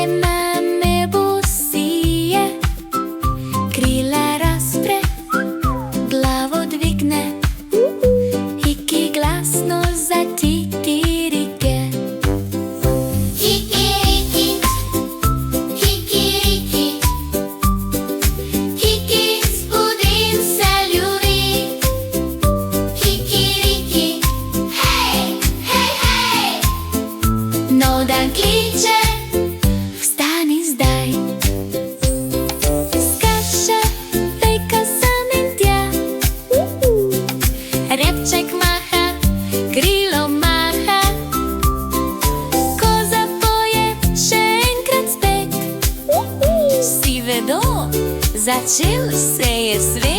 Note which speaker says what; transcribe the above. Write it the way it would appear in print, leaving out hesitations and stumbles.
Speaker 1: на небо сіє, крила розпре, главу двигне, і гласно затітіріке. Хікірікі, хікірікі, хікі спудинця любить. Хікірікі, гей, гей, гей! No dan kliče, vstani zdaj. Skaša, fejka samim tja. Repček maha, krilo maha. Ko zapoje še enkrat spet. Vsi vedo, začel se je svet.